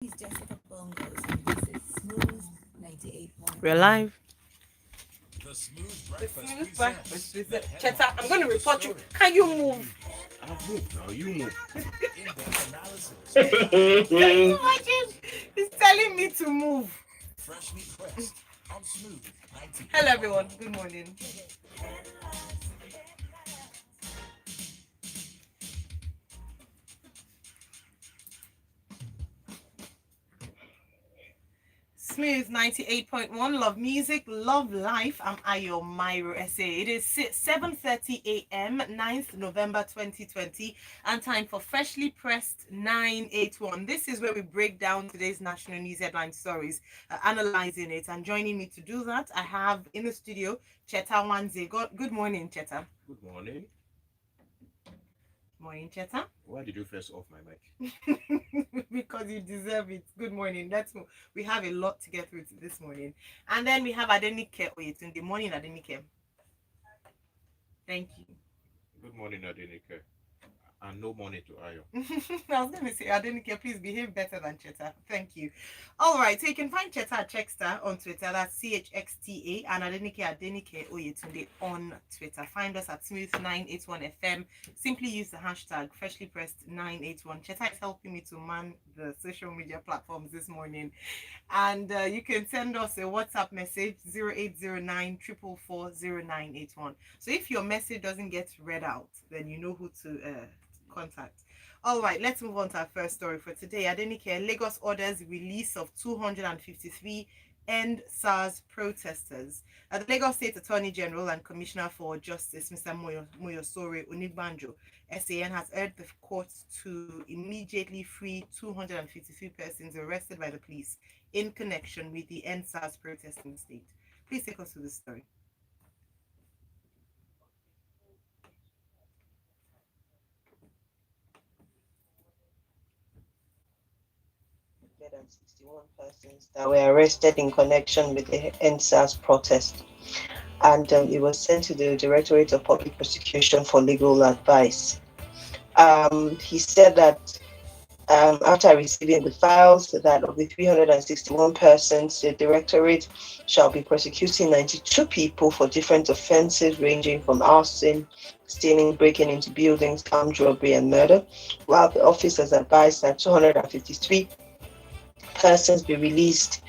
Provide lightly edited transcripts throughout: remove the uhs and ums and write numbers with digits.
Is Jessica Bongos, and this is Smooth 98.1. We're live. The Smooth The Breakfast smooth presents breakfast with the it. Cheta, I'm headlines going to of the report you. story. Can you move? I'll move now. You move. In-depth analysis and live Can reaction. you imagine? He's telling me to move. Freshly pressed on Smooth Hello, everyone. 98.1. Good morning. Smooth 98.1. Love music, love life. I'm Ayo Myro SA. It is 7:30 a.m., 9th November 2020, and time for Freshly Pressed 981. This is where we break down today's national news headline stories, analyzing it. And joining me to do that, I have in the studio Cheta Wanze. Good morning, Cheta. Good morning. Morning, Cheta. Why did you first off my mic? Because you deserve it. Good morning. Let's move. We have a lot to get through this morning. And then we have Adenike Oyetunde. Morning, Adenike. Thank you. Good morning, Adenike. And no morning to Ayo. I was going to say, Adenike, please behave better than Cheta. Thank you. All right. So you can find Cheta at Checkstar on Twitter. That's CHXTA. And Adenike Oyetunde on Twitter. Find us at Smooth981FM. Simply use the hashtag Freshly Pressed 981. Cheta is helping me to man the social media platforms this morning. And you can send us a WhatsApp message 0809 444 So if your message doesn't get read out, then you know who to contact. All right, let's move on to our first story for today. Adenike, Lagos orders release of 253 end SARS protesters. The Lagos State Attorney General and Commissioner for Justice, Mr. Moyosore Onigbanjo, SAN, has urged the courts to immediately free 253 persons arrested by the police in connection with the end SARS protest in the state. Please take us through the story. 161 persons that were arrested in connection with the NSAS protest, and it was sent to the Directorate of Public Prosecution for legal advice. He said that after receiving the files, that of the 361 persons, the Directorate shall be prosecuting 92 people for different offences ranging from arson, stealing, breaking into buildings, armed robbery, and murder, while the office has advised that 253 persons be released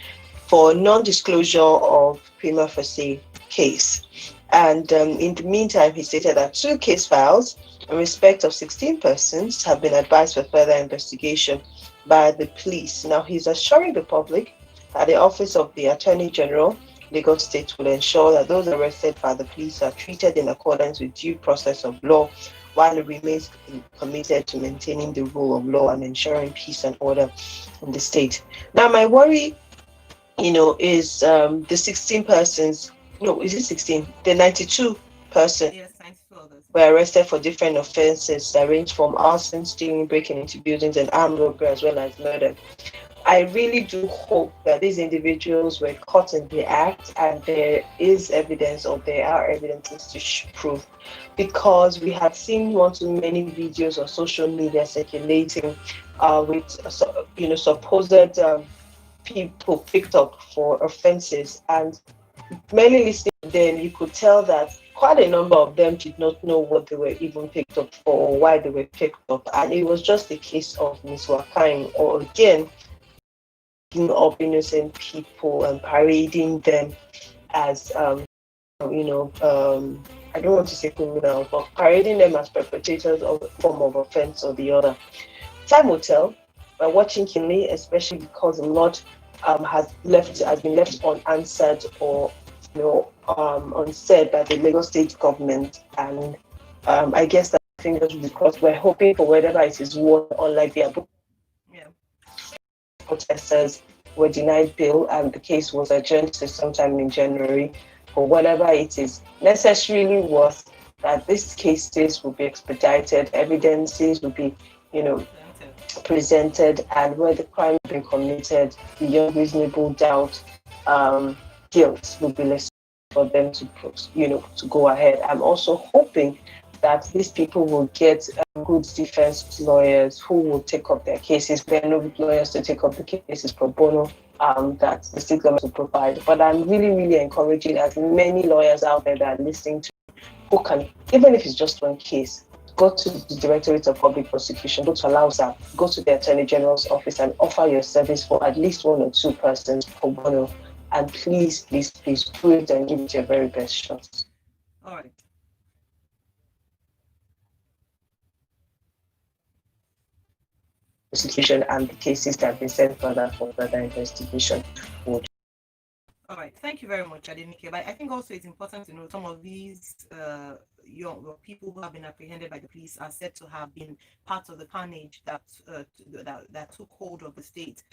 for non-disclosure of prima facie case. And in the meantime, he stated that 2 case files in respect of 16 persons have been advised for further investigation by the police. Now, he's assuring the public that the Office of the Attorney General, Lagos State, will ensure that those arrested by the police are treated in accordance with due process of law, while it remains committed to maintaining the rule of law and ensuring peace and order in the state. Now, my worry, is the 16 persons. No, is it 16? The 92 persons Yes, thanks for others. were arrested for different offences that range from arson, stealing, breaking into buildings, and armed robbery, as well as murder. I really do hope that these individuals were caught in the act and there is evidence, or there are evidences to prove, because we have seen one too many videos on social media circulating with supposed people picked up for offences, and many listening to them, you could tell that quite a number of them did not know what they were even picked up for or why they were picked up, and it was just a case of miswakine, or again picking up innocent people and parading them as I don't want to say criminals, but parading them as perpetrators of a form of offense or the other. Time will tell. We're watching keenly, especially because a lot has been left unanswered, or unsaid by the Lagos State government, and I guess that fingers will be crossed. We're hoping for whatever it is worth, unlike the Abu Yeah. protesters were denied bail and the case was adjourned to sometime in January. For whatever it is necessarily worth, that these cases will be expedited, evidences will be, presented, and where the crime has been committed, beyond reasonable doubt, guilt will be less for them to go ahead. I'm also hoping that these people will get good defense lawyers who will take up their cases. There are no lawyers to take up the cases pro bono that the state government will provide. But I'm really, really encouraging as many lawyers out there that are listening to who can, even if it's just one case, go to the Directorate of Public Prosecution, go to Alausa, go to the Attorney General's office and offer your service for at least one or two persons pro bono. And please, please, please do it and give it your very best shot. All right. Prosecution and the cases that have been sent further for further investigation. All right, thank you very much, Adenike. But I think also it's important to know some of these young people who have been apprehended by the police are said to have been part of the carnage that took hold of the state.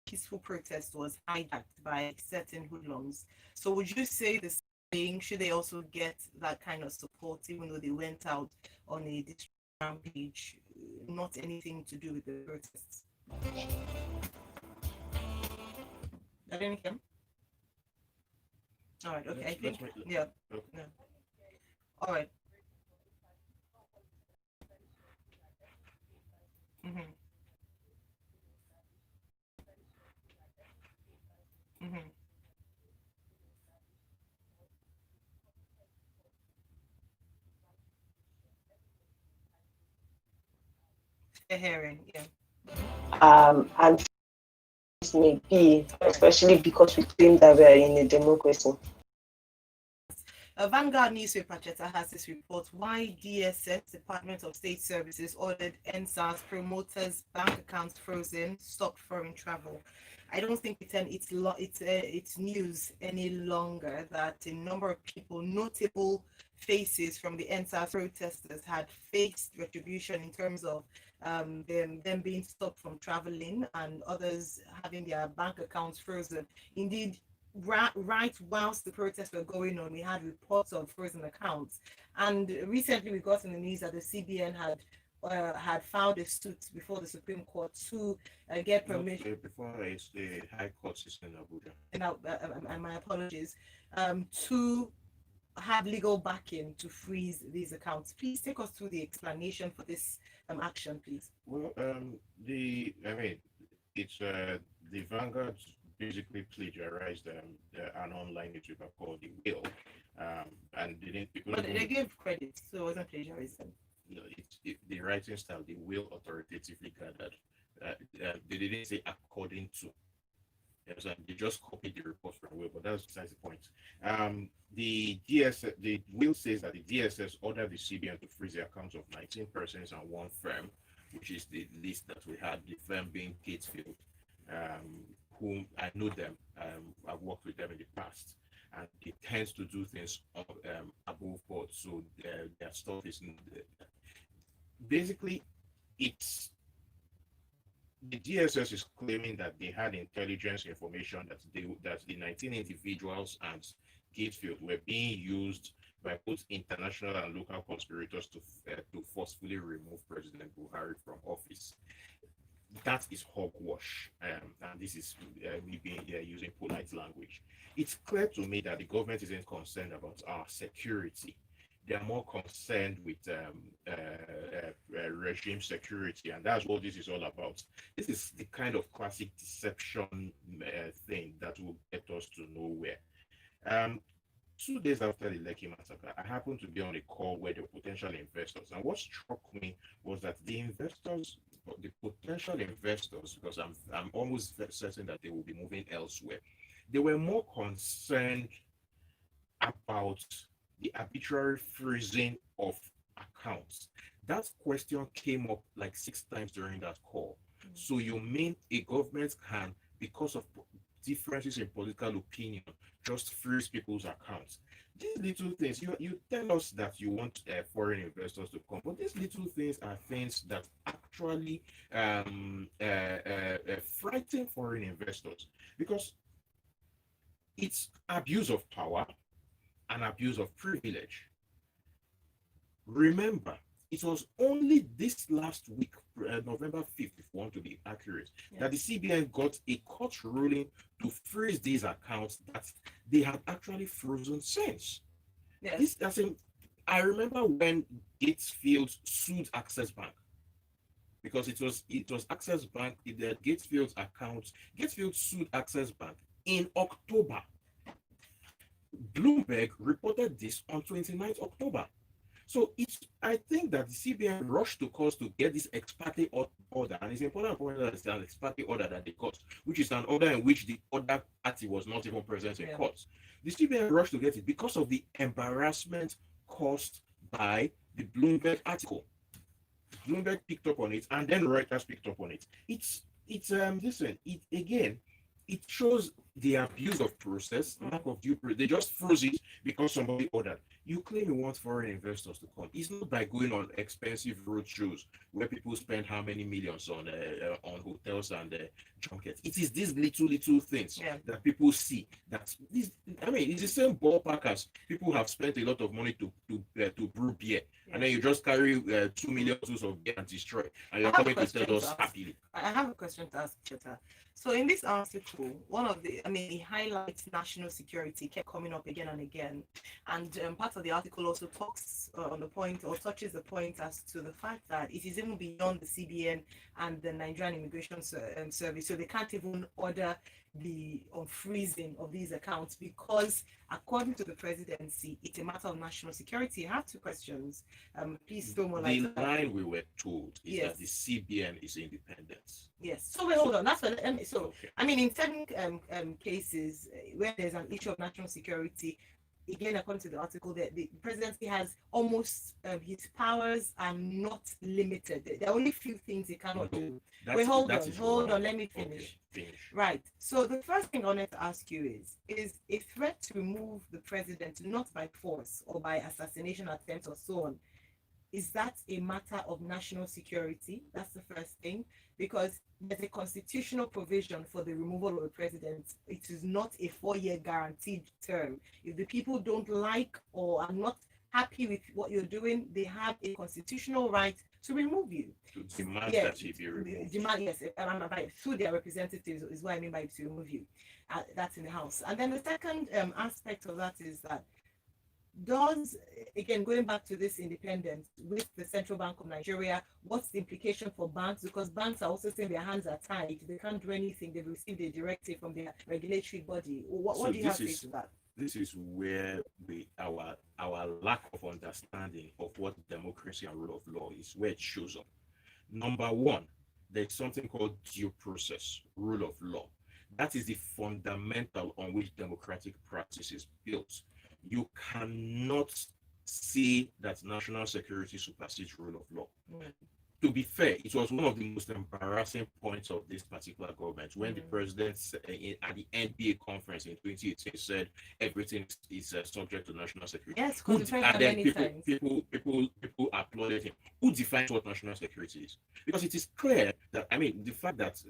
Peaceful protest was hijacked by certain hoodlums. So would you say the same? Should they also get that kind of support, even though they went out on a rampage, not anything to do with the protests? Adenike? All right. Okay. I think. Yeah. Yeah. All right. Mhm. Mhm. Fair hearing. Yeah. And this may be, especially because we claim that we are in a democracy. A Vanguard newspaper Cheta has this report why DSS, Department of State Services, ordered NSAS promoters' bank accounts frozen, stopped foreign travel. I don't think it's news any longer that a number of people, notable faces from the NSAS protesters, had faced retribution in terms of them being stopped from traveling and others having their bank accounts frozen. Indeed, right whilst the protests were going on, we had reports of frozen accounts. And recently we got in the news that the CBN had filed a suit before the Supreme Court to get permission. Before it's the High Court system in Abuja. And my apologies. To have legal backing to freeze these accounts. Please take us through the explanation for this action, please. Well, it's the Vanguard basically plagiarized an online newspaper called The Will, and didn't. But they gave credit, so it wasn't plagiarism. No, the writing style, The Will authoritatively gathered. They didn't say according to. Yes, they just copied the report from Will, but that's besides the point. The DSS, the Will says that the DSS ordered the CBN to freeze the accounts of 19 persons and one firm, which is the list that we had. The firm being Catesfield, whom I know them. I've worked with them in the past, and they tend to do things above board, so their stuff is basically it's. The DSS is claiming that they had intelligence information that the 19 individuals and Gatefield were being used by both international and local conspirators to forcefully remove President Buhari from office. That is hogwash, and this is me being using polite language. It's clear to me that the government isn't concerned about our security. They are more concerned with regime security, and that's what this is all about. This is the kind of classic deception thing that will get us to nowhere. 2 days after the Lekki massacre, I happened to be on a call where the potential investors, and what struck me was that the potential investors, because I'm almost certain that they will be moving elsewhere, they were more concerned about the arbitrary freezing of accounts. That question came up like 6 times during that call. So you mean a government can, because of differences in political opinion, just freeze people's accounts? These little things, you tell us that you want foreign investors to come, but these little things are things that actually frighten foreign investors, because it's abuse of power and abuse of privilege. Remember, it was only this last week, November 5th, if you want to be accurate, that the CBN got a court ruling to freeze these accounts that they had actually frozen since. Yes. I remember when Gatesfield sued Access Bank because it was Access Bank, the Gatesfield's account. Gatefield sued Access Bank in October. Bloomberg reported this on 29th October. So I think that the CBN rushed to court to get this ex parte order, and it's important to point out that it's an ex parte order that they got, which is an order in which the other party was not even present in court. The CBN rushed to get it because of the embarrassment caused by the Bloomberg article. Bloomberg picked up on it, and then Reuters picked up on it. Listen, it again, it shows the abuse of process, lack of due process. They just froze it because somebody ordered. You claim you want foreign investors to come. It's not by going on expensive road shows where people spend how many millions on hotels and junkets. It is these little things that people see. That this, I mean, it's the same ballpark as people have spent a lot of money to brew beer, and then you just carry 2 million bottles of beer and destroy, and you're coming to tell us happily. I have a question to ask Cheta. So in this article, it highlights national security, kept coming up again and again, and part of the article also talks on the point, or touches the point, as to the fact that it is even beyond the CBN and the Nigerian Immigration Service, so they can't even order the unfreezing of these accounts because, according to the presidency, it's a matter of national security. I have two questions. Please throw more light. The line we were told is that the CBN is independent. Yes. So wait, hold on. That's what. I mean, in certain cases where there's an issue of national security, again, according to the article, the presidency has almost his powers are not limited. There are only few things he cannot do. Wait, hold on. Let me finish. Right. So the first thing I wanted to ask you is a threat to remove the president, not by force or by assassination attempt or so on, is that a matter of national security? That's the first thing, because there's a constitutional provision for the removal of the president. It is not a 4-year guaranteed term. If the people don't like or are not happy with what you're doing, they have a constitutional right to remove you. To demand that he be removed. Through their representatives is what I mean by to remove you. That's in the House. And then the second aspect of that is that again, going back to this independence with the Central Bank of Nigeria, what's the implication for banks? Because banks are also saying their hands are tied. They can't do anything. They've received a directive from their regulatory body. What do you have to say to that? This is where our lack of understanding of what democracy and rule of law is, where it shows up. Number one, there's something called due process, rule of law. That is the fundamental on which democratic practice is built. You cannot say that national security supersedes rule of law. To be fair, it was one of the most embarrassing points of this particular government when the president at the NBA conference in 2018 said everything is subject to national security. Yes, and then people applauded him. Who defines what national security is? Because it is clear that, the fact that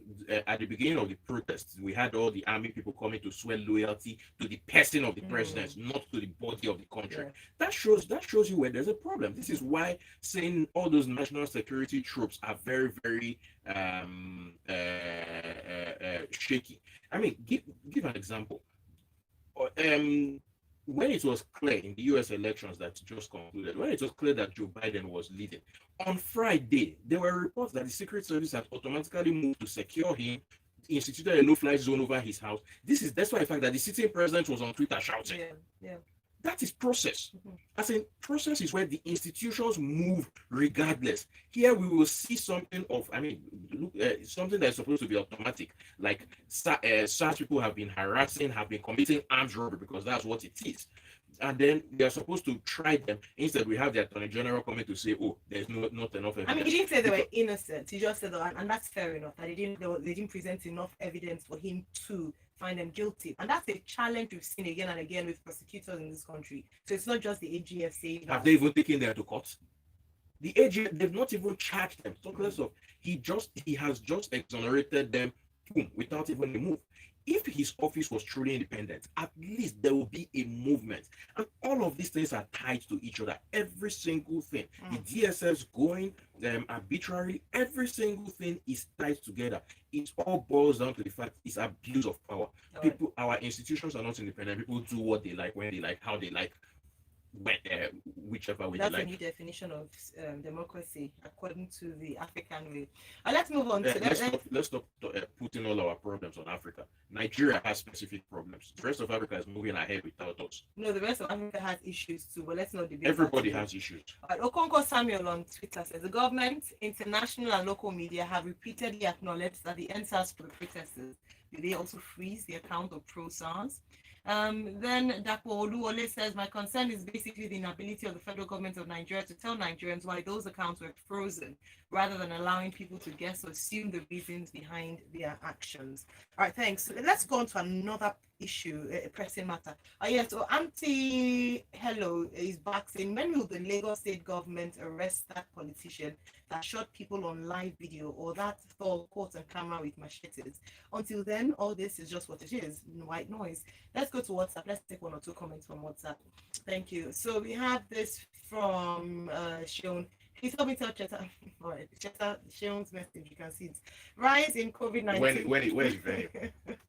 at the beginning of the protests, we had all the army people coming to swear loyalty to the person of the president, not to the body of the country. That shows you where there's a problem. This is why saying all those national security troops are very, very shaky. Give an example. When it was clear in the US elections that just concluded, when it was clear that Joe Biden was leading, on Friday, there were reports that the Secret Service had automatically moved to secure him, instituted a no-fly zone over his house. That's why the fact that the sitting president was on Twitter shouting. That is process. As in, process is where the institutions move regardless. Here we will see something of, something that's supposed to be automatic. Like SARS people have been harassing, have been committing armed robbery because that's what it is. And then they are supposed to try them. Instead, we have the Attorney General coming to say, "Oh, there's not enough evidence." He didn't say they were innocent. He just said, and that's fair enough, that they didn't present enough evidence for him to find them guilty. And that's a challenge we've seen again and again with prosecutors in this country. So it's not just the AGF saying that. Have they even taken them to court? The AGF, they've not even charged them. Talk less of, he has just exonerated them, boom, without even a move. If his office was truly independent, at least there will be a movement. And all of these things are tied to each other. Every single thing. The DSS going arbitrarily, every single thing is tied together. It all boils down to the fact it's abuse of power. Our institutions are not independent. People do what they like, when they like, how they like, whichever way That's you a like. new definition of democracy according to the African way. Let's move on to Let's stop putting all our problems on Africa. Nigeria has specific problems. The rest of Africa is moving ahead without us. No, the rest of Africa has issues too, but let's not debate. Everybody has issues. Okonko Samuel on Twitter says the government, international and local media have repeatedly acknowledged that the NSAS for the protesters. Did they also freeze the account of pro-SARS? Then Dapo Oluwole says, my concern is basically the inability of the federal government of Nigeria to tell Nigerians why those accounts were frozen, rather than allowing people to guess or assume the reasons behind their actions. All right, thanks. Let's go on to another issue, a pressing matter. Yes, so Auntie Hello is back saying, when will the Lagos state government arrest that politician that shot people on live video or that Thor caught on camera with machetes? Until then, all this is just what it is, white noise. Let's go to WhatsApp. Let's take one or two comments from WhatsApp. Thank you. So we have this from Sean. Please help me tell Cheta. All right, Cheta, Sean's message, you can see it. Rise in COVID-19. When it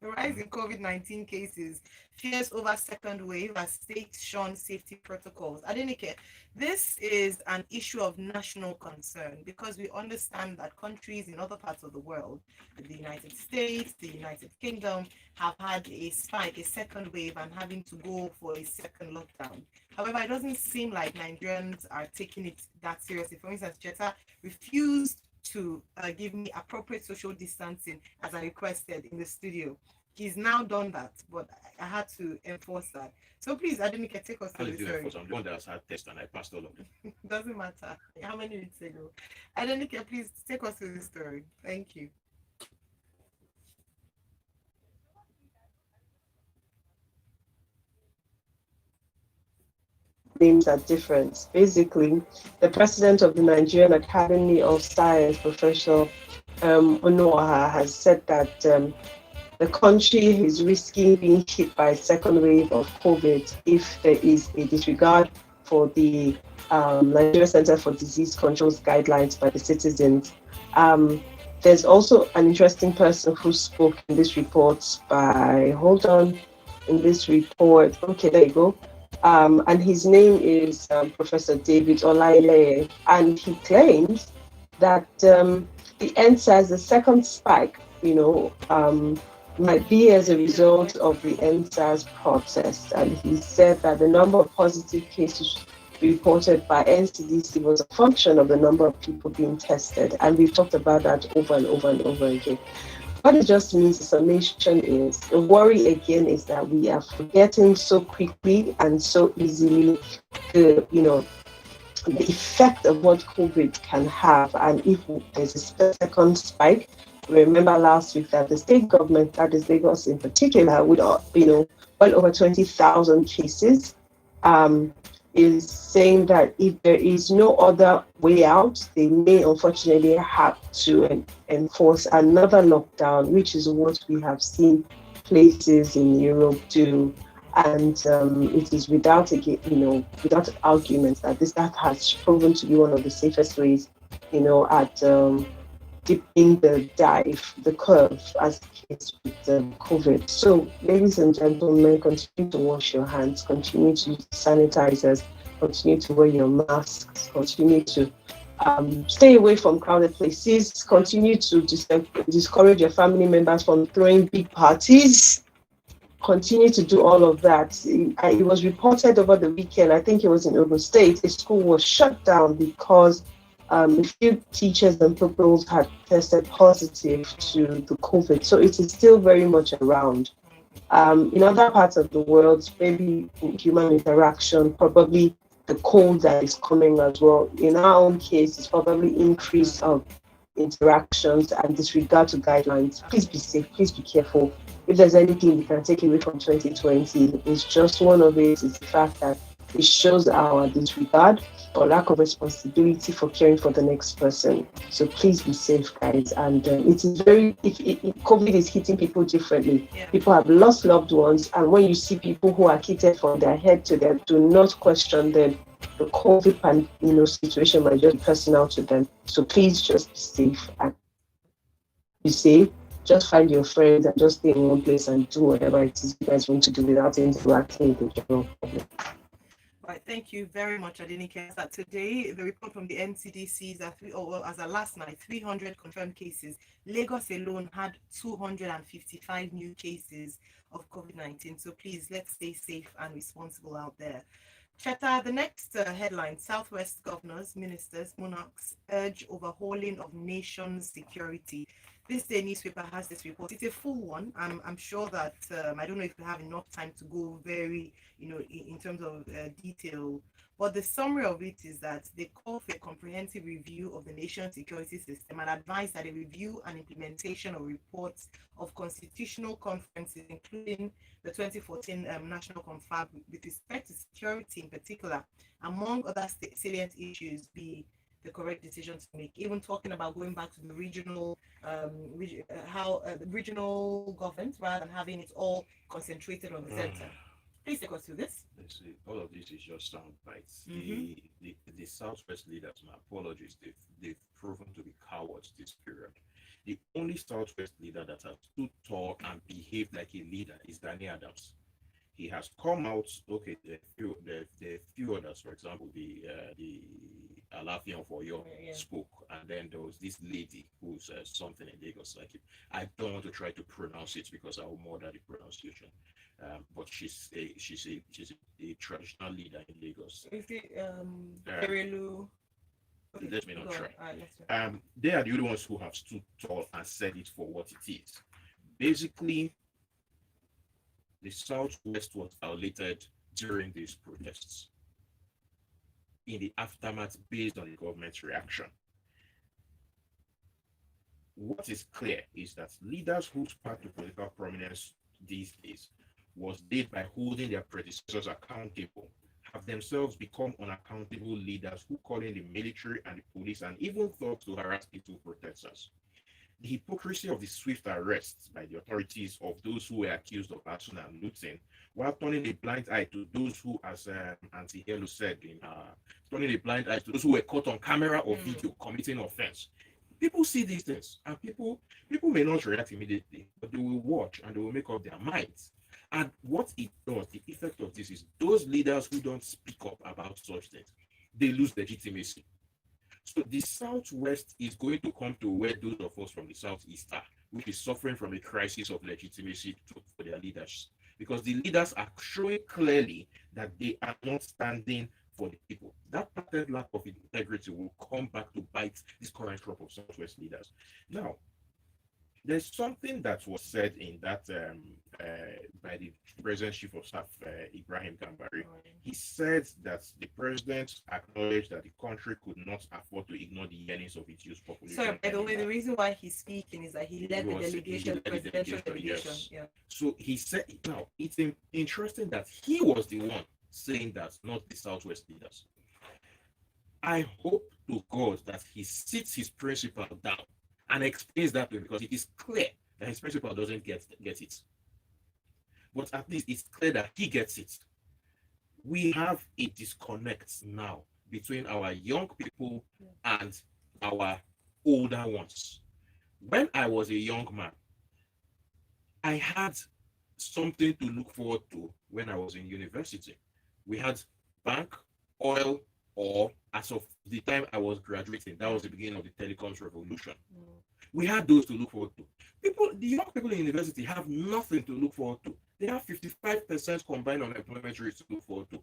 Rise in COVID-19 cases, fears over second wave as states shun safety protocols. Adenike, this is an issue of national concern because we understand that countries in other parts of the world, the United States, the United Kingdom, have had a spike, a second wave, and having to go for a second lockdown. However, it doesn't seem like Nigerians are taking it that seriously. For instance, Cheta refused to give me appropriate social distancing as I requested in the studio. He's now done that, but I had to enforce that. So please, Adenike, take us through the story. I'm the one that has had tests and I passed all of them. Doesn't matter how many weeks ago. Adenike, please take us through the story. Thank you. Names are different. Basically, the president of the Nigerian Academy of Science, Professor Onoha, has said that the country is risking being hit by a second wave of COVID if there is a disregard for the Nigeria Center for Disease Control's guidelines by the citizens. There's also an interesting person who spoke in this report okay, there you go. And his name is Professor David Olaile, and he claims that the NSAS, the second spike, might be as a result of the NSAS protest. And he said that the number of positive cases reported by NCDC was a function of the number of people being tested. And we've talked about that over and over and over again. What it just means, the summation is, the worry again is that we are forgetting so quickly and so easily the effect of what COVID can have. And if there's a second spike, remember last week that the state government, that is Lagos in particular, with well over 20,000 cases, is saying that if there is no other way out, they may unfortunately have to enforce another lockdown, which is what we have seen places in Europe do. And it is without argument that has proven to be one of the safest ways, at dipping the curve as the case with COVID. So, ladies and gentlemen, continue to wash your hands, continue to use sanitizers, continue to wear your masks, continue to stay away from crowded places, continue to discourage your family members from throwing big parties. Continue to do all of that. It was reported over the weekend, I think it was in Ogun State, a school was shut down because a few teachers and pupils had tested positive to the COVID. So it is still very much around. In other parts of the world, maybe human interaction, probably the cold that is coming as well. In our own case, it's probably increase of interactions and disregard to guidelines. Please be safe, please be careful. If there's anything we can take away from 2020, it's just one of it is the fact that it shows our disregard or lack of responsibility for caring for the next person. So please be safe, guys. And it is COVID is hitting people differently. Yeah. People have lost loved ones, and when you see people who are kitted from their head to their, do not question them. The COVID situation might just be personal to them. So please just be safe and be safe. Just find your friends and just stay in one place and do whatever it is you guys want to do without interacting with the general public. Right, thank you very much, Adenike. That today, the report from the NCDC is that as of last night, 300 confirmed cases. Lagos alone had 255 new cases of COVID-19. So please, let's stay safe and responsible out there. Cheta, the next headline: Southwest governors, ministers, monarchs urge overhauling of nation's security. This day newspaper has this report. It's a full one. I'm sure that I don't know if we have enough time to go very, in terms of detail. But the summary of it is that they call for a comprehensive review of the nation's security system and advise that a review and implementation of reports of constitutional conferences, including the 2014 National Confab, with respect to security in particular, among other salient issues, be the correct decision to make. Even talking about going back to the regional, the regional government rather than having it all concentrated on the center. Please take us through this. Let's see. All of this is just sound bites. Mhm. The Southwest leaders, my apologies, they've proven to be cowards this period. The only Southwest leader that has stood tall and behaved like a leader is Danny Adams. He has come out. Okay, the few others, for example, the Alafian for Oyo Yeah. spoke, and then there was this lady who's something in Lagos. Like I don't want to try to pronounce it because I will murder the pronunciation. But she's a traditional leader in Lagos. Is it Erelu? Okay, Let me not go on. try. All right, let's go. They are the only ones who have stood tall and said it for what it is. Basically, the Southwest was violated during these protests in the aftermath based on the government's reaction. What is clear is that leaders whose path to political prominence these days was led by holding their predecessors accountable have themselves become unaccountable leaders who call in the military and the police and even thought to harass peaceful protesters. The hypocrisy of the swift arrests by the authorities of those who were accused of arson and looting, while turning a blind eye to those who, as Auntie Hello said, turning a blind eye to those who were caught on camera or video committing offense. People see these things, and people may not react immediately, but they will watch and they will make up their minds. And what it does, the effect of this is those leaders who don't speak up about such things, they lose legitimacy. So the Southwest is going to come to where those of us from the Southeast are, which is suffering from a crisis of legitimacy for their leaders. Because the leaders are showing clearly that they are not standing for the people. That patent lack of integrity will come back to bite this current crop of Southwest leaders. Now, there's something that was said in that by the President Chief of Staff, Ibrahim Gambari. He said that the president acknowledged that the country could not afford to ignore the yearnings of its youth population. So, by the way, the reason why he's speaking is that he led the delegation, presidential delegation. Yes. Yeah. So he said, now it's interesting that he was the one saying that, not the Southwest leaders. I hope to God that he sits his principal down and explains that to him, because it is clear that his principal doesn't get it. But at least it's clear that he gets it. We have a disconnect now between our young people and our older ones. When I was a young man, I had something to look forward to when I was in university. We had bank, oil, or as of the time I was graduating, that was the beginning of the telecoms revolution. We had those to look forward to. The young people in university have nothing to look forward to. They have 55% combined unemployment rate to look forward to.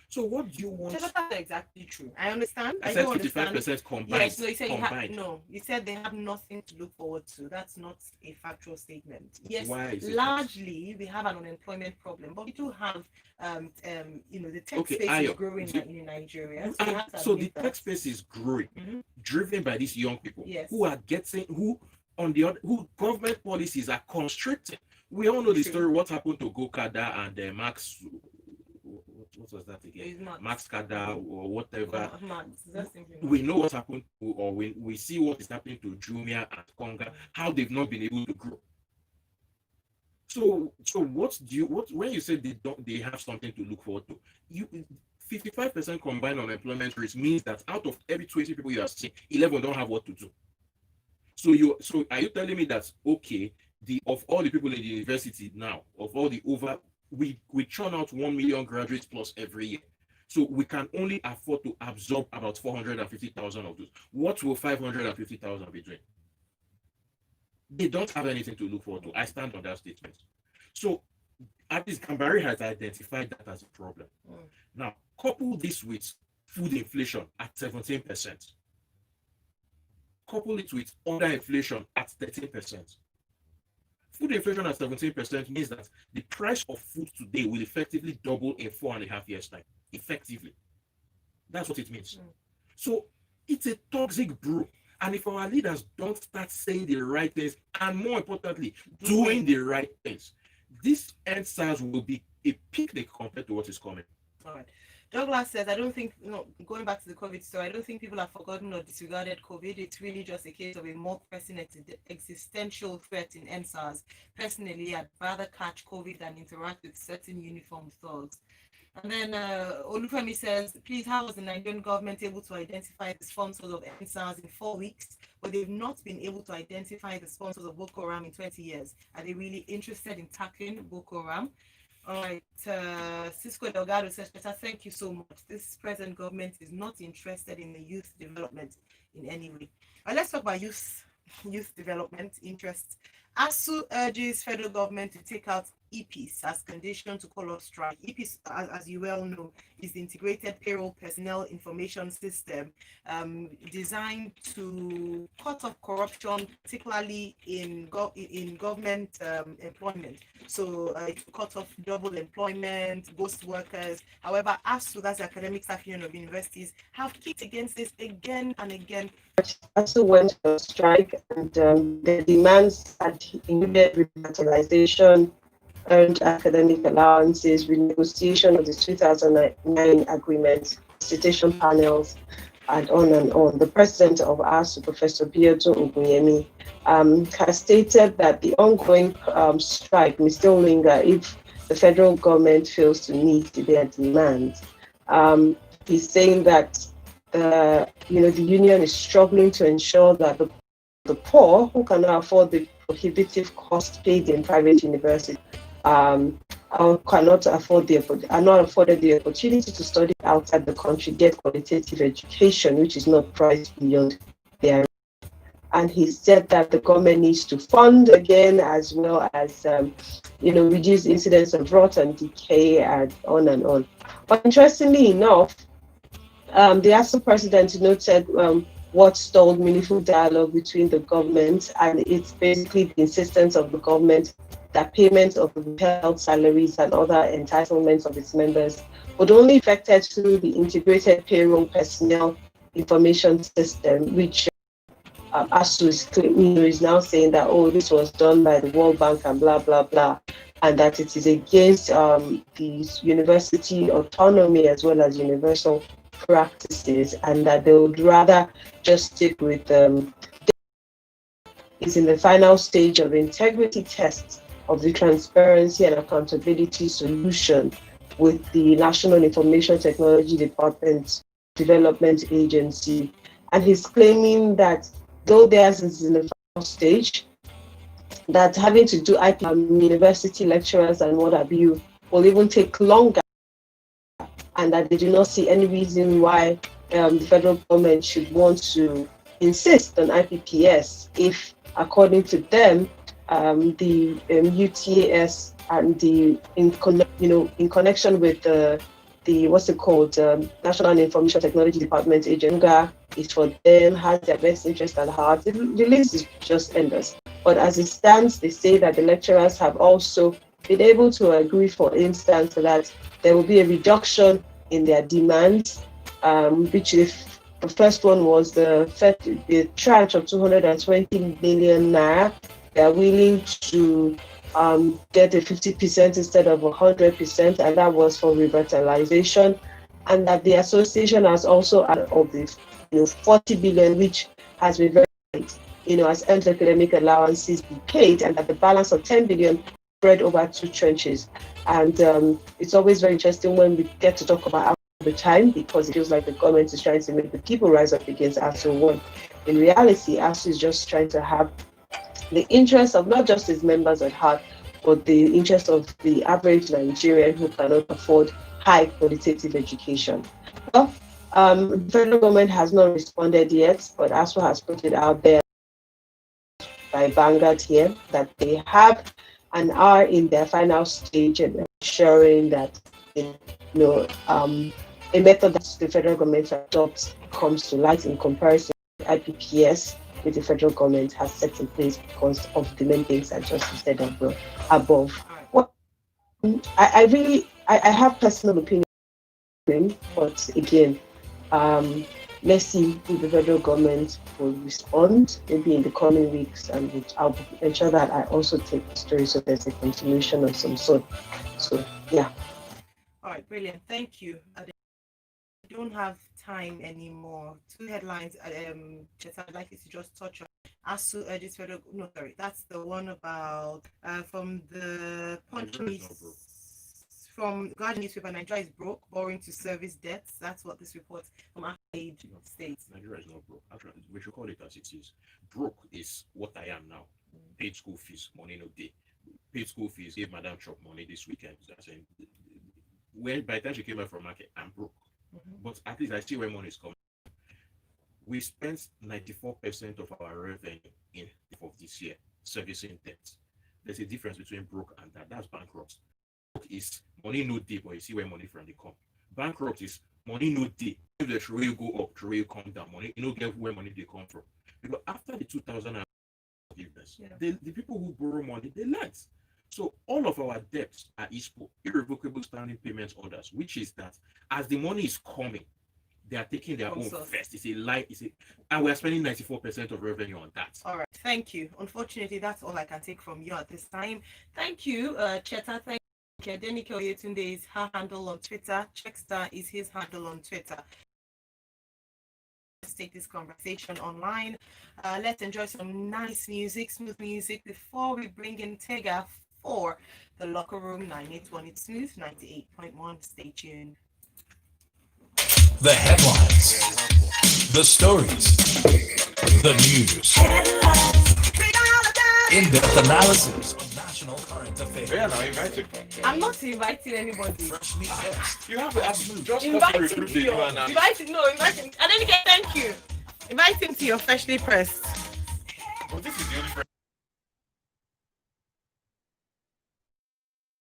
So what do you want? That's not exactly true. I understand. I said 55% combined. Yes, so you said combined. you said they have nothing to look forward to. That's not a factual statement. Yes, Why is it largely we have an unemployment problem, but we do have the tech space Ayo, is growing in Nigeria. So the tech space is growing, driven by these young people who are who government policies are constricting. We all know the story, what happened to Gokada and Max, what was that again? Max Kada or whatever. We know what happened to, or we see what is happening to Jumia and Konga, how they've not been able to grow. So when you say they have something to look forward to, 55% combined unemployment rate means that out of every 20 people you are seeing, 11 don't have what to do. So are you telling me that, okay, of all the people in the university now, of all the we churn out 1 million graduates plus every year. So we can only afford to absorb about 450,000 of those. What will 550,000 be doing? They don't have anything to look forward to. I stand on that statement. So at least Gambari has identified that as a problem. Now, couple this with food inflation at 17%. Couple it with other inflation at 13%. Food inflation at 17% means that the price of food today will effectively double in 4.5 years' time. Effectively. That's what it means. So it's a toxic brew. And if our leaders don't start saying the right things, and more importantly, doing the right things, this EndSARS will be a picnic compared to what is coming. All right. Douglas says, I don't think, going back to the COVID story, I don't think people have forgotten or disregarded COVID. It's really just a case of a more pressing existential threat in EndSARS. Personally, I'd rather catch COVID than interact with certain uniformed thugs. And then Olufemi says, please, how was the Nigerian government able to identify the sponsors of EndSARS in 4 weeks, but they've not been able to identify the sponsors of Boko Haram in 20 years? Are they really interested in tackling Boko Haram? All right, Cisco Delgado says, thank you so much. This present government is not interested in the youth development in any way. Let's talk about youth development interests. ASU urges federal government to take out EPIS as condition to call off strike. EPIS, as you well know, is the Integrated Payroll Personnel Information System, designed to cut off corruption, particularly in government employment. So it cut off double employment, ghost workers. However, ASU, that's the Academic Staff Union of Universities, have kicked against this again and again. ASU went on strike, and the demands had immediate revitalization, earned academic allowances, renegotiation of the 2009 agreement, citation panels, and on and on. The president of ASU, Professor Biodun Ogunyemi, has stated that the ongoing strike may still linger if the federal government fails to meet their demands. He's saying that the union is struggling to ensure that the poor, who cannot afford the prohibitive cost paid in private universities, are not afforded the opportunity to study outside the country, get qualitative education, which is not priced beyond their. And he said that the government needs to fund again, as well as reduce incidents of rot and decay, and on and on. But interestingly enough, the ASU president noted what stalled meaningful dialogue between the government, and it's basically the insistence of the government that payment of health salaries and other entitlements of its members would only be effected through the Integrated Payroll Personnel Information System, which ASU is now saying that, this was done by the World Bank and blah, blah, blah, and that it is against the university autonomy as well as universal practices, and that they would rather just stick with is in the final stage of integrity tests of the transparency and accountability solution with the National Information Technology Development Agency. And he's claiming that though theirs is in the final stage, that having to do IP university lecturers and what have you will even take longer, and that they do not see any reason why the federal government should want to insist on IPPS if, according to them, the UTAS and in connection with the National Information Technology Department Agency is for them, has their best interest at heart. The list is just endless. But as it stands, they say that the lecturers have also been able to agree, for instance, that there will be a reduction in their demands, which the first one was the tranche of 220 million naira. They are willing to get a 50% instead of 100%, and that was for revitalization. And that the association has also added of the 40 billion, which has been very, as earned academic allowances be paid, and that the balance of 10 billion spread over 2 tranches. And it's always very interesting when we get to talk about the time, because it feels like the government is trying to make the people rise up against ASU one. In reality, ASU is just trying to have the interests of not just its members at heart, for the interest of the average Nigerian who cannot afford high qualitative education. Well, the federal government has not responded yet, but ASWA has put it out there by Vanguard here that they have and are in their final stage of ensuring that a method that the federal government adopts comes to light in comparison to IPPS, which the federal government has set in place because of the main things I just said above. Well, I have personal opinion, but again, let's see if the federal government will respond maybe in the coming weeks, and I'll ensure that I also take the story so there's a continuation of some sort. So yeah. All right, brilliant. Thank you. I don't have time anymore. Two headlines. Just I'd like you to just touch on. ASU urges federal. No, sorry, that's the one about from the Punch from Guardian newspaper. Nigeria is broke, borrowing to service debts. That's what this report from Aid states. Nigeria is not broke. Actually, we should call it as it is. Broke is what I am now. Paid school fees, money no day. Paid school fees, gave Madam Chop money this weekend. When by the time she came out from market, I'm broke. But at least I see where money is coming. We spent 94% of our revenue in of this year servicing debt. There's a difference between broke and that. That's bankrupt. Broke is money no day, but you see where money from they come. Bankrupt is money no day. If the trade go up, trade come down, money you don't get where money they come from. Because after the 2000 forgiveness, the people who borrow money, they lent. So all of our debts are ISPO, irrevocable standing payments orders, which is that as the money is coming, they are taking their own first. It's a lie. And we're spending 94% of revenue on that. All right. Thank you. Unfortunately, that's all I can take from you at this time. Thank you, Cheta. Thank you. Denike Oyetunde is her handle on Twitter. Checkstar is his handle on Twitter. Let's take this conversation online. Let's enjoy some nice music, smooth music, before we bring in Tega for the locker room. 98.1 It's Smooth, 98.1. Stay tuned. The headlines, the stories, the news, in-depth analysis of national current affairs. Yeah, now invited. I'm not inviting anybody. Freshly pressed, You have to ask me. Just Inviting recruit you. the and Inviting. I didn't get. Thank you. Invite him to your freshly pressed. But this is the only